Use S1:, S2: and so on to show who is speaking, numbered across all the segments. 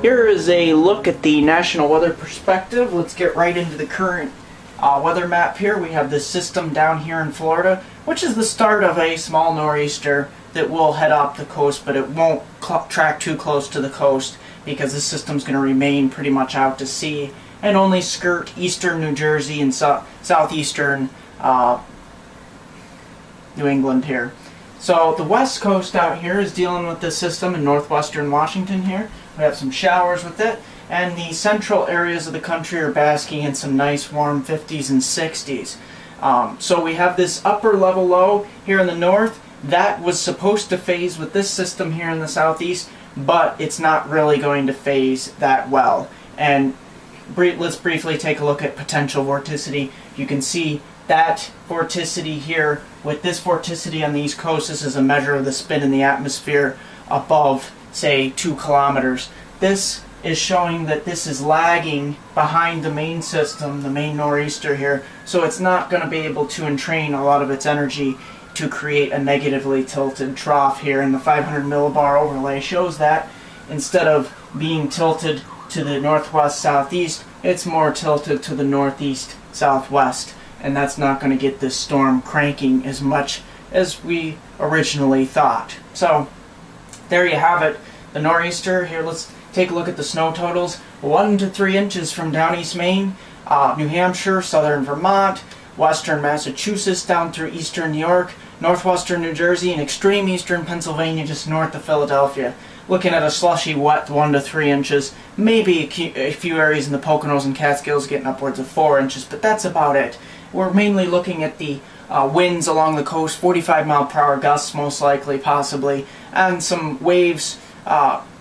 S1: Here is a look at the national weather perspective. Let's get right into the current weather map here. We have this system down here in Florida, which is the start of a small nor'easter that will head up the coast, but it won't track too close to the coast because this system's going to remain pretty much out to sea and only skirt eastern New Jersey and southeastern New England here. So the west coast out here is dealing with this system in northwestern Washington here. We have some showers with it, and the central areas of the country are basking in some nice warm 50s and 60s. So we have this upper level low here in the north that was supposed to phase with this system here in the southeast, but it's not really going to phase that well. And let's briefly take a look at potential vorticity. You can see that vorticity here with this vorticity on the east coast. This is a measure of the spin in the atmosphere above, say, 2 kilometers. This is showing that this is lagging behind the main system, the main nor'easter here, so it's not going to be able to entrain a lot of its energy to create a negatively tilted trough here, and the 500 millibar overlay shows that instead of being tilted to the northwest southeast, it's more tilted to the northeast southwest, and that's not going to get this storm cranking as much as we originally thought. So there you have it, the nor'easter. Here, let's take a look at the snow totals. 1 to 3 inches from down East Maine, New Hampshire, southern Vermont, western Massachusetts down through eastern New York, northwestern New Jersey, and extreme eastern Pennsylvania just north of Philadelphia. Looking at a slushy wet 1 to 3 inches, maybe a few areas in the Poconos and Catskills getting upwards of 4 inches, but that's about it. We're mainly looking at the winds along the coast, 45-mile-per-hour gusts most likely, possibly, and some waves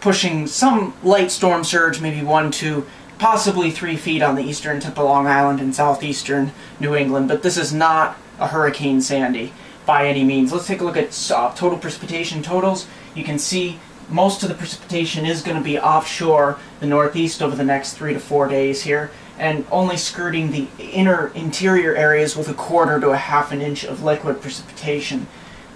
S1: pushing some light storm surge, maybe 1, 2, possibly 3 feet on the eastern tip of Long Island and southeastern New England, but this is not a Hurricane Sandy by any means. Let's take a look at total precipitation totals. You can see most of the precipitation is going to be offshore the northeast over the next 3 to 4 days here, and only skirting the interior areas with 1/4 to 1/2 inch of liquid precipitation,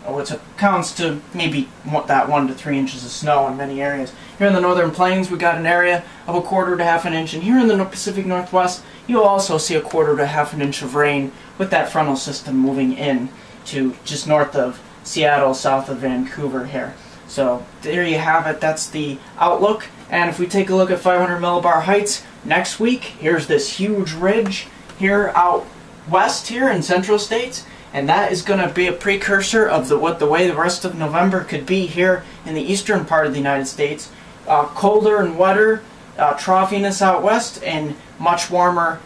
S1: which accounts to maybe that 1 to 3 inches of snow in many areas. Here in the northern plains, we got an area of 1/4 to 1/2 inch, and here in the Pacific Northwest, you'll also see 1/4 to 1/2 inch of rain with that frontal system moving in to just north of Seattle, south of Vancouver here. So there you have it. That's the outlook. And if we take a look at 500 millibar heights next week, here's this huge ridge here out west here in central states, and that is going to be a precursor of the way the rest of November could be here in the eastern part of the United States. Colder and wetter, troughiness out west, and much warmer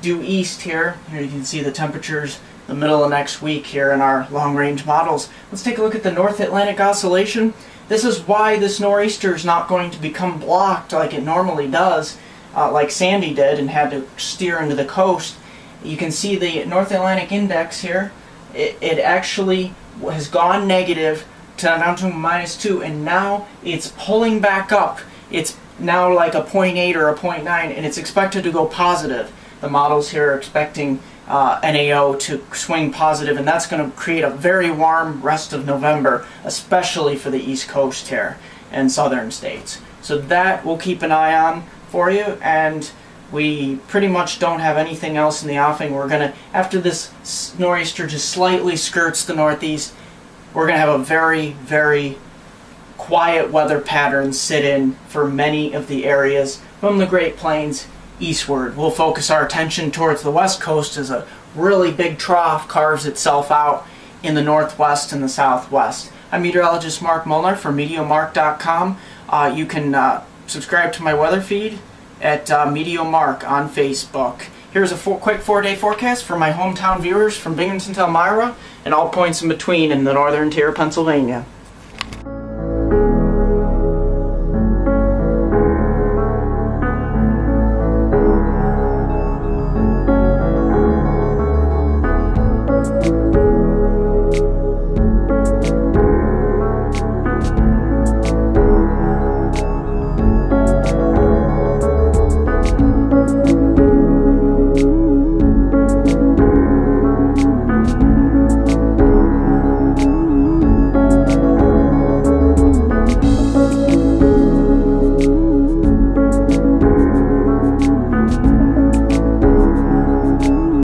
S1: due east here. Here you can see the temperatures the middle of next week here in our long-range models. Let's take a look at the North Atlantic Oscillation. This is why this nor'easter is not going to become blocked like it normally does, like Sandy did and had to steer into the coast. You can see the North Atlantic Index here. It actually has gone negative down to -2, and now it's pulling back up. It's now like a 0.8 or a 0.9, and it's expected to go positive. The models here are expecting NAO to swing positive, and that's going to create a very warm rest of November, especially for the East Coast here and southern states. So that we'll keep an eye on for you, and we pretty much don't have anything else in the offing. We're going to, after this nor'easter just slightly skirts the northeast, we're going to have a very, very quiet weather pattern sit in for many of the areas from the Great Plains eastward. We'll focus our attention towards the west coast as a really big trough carves itself out in the northwest and the southwest. I'm meteorologist Mark Molnar from MeteoMark.com. You can subscribe to my weather feed at MeteoMark on Facebook. Here's a quick 4-day forecast for my hometown viewers from Binghamton to Elmira and all points in between in the northern tier of Pennsylvania.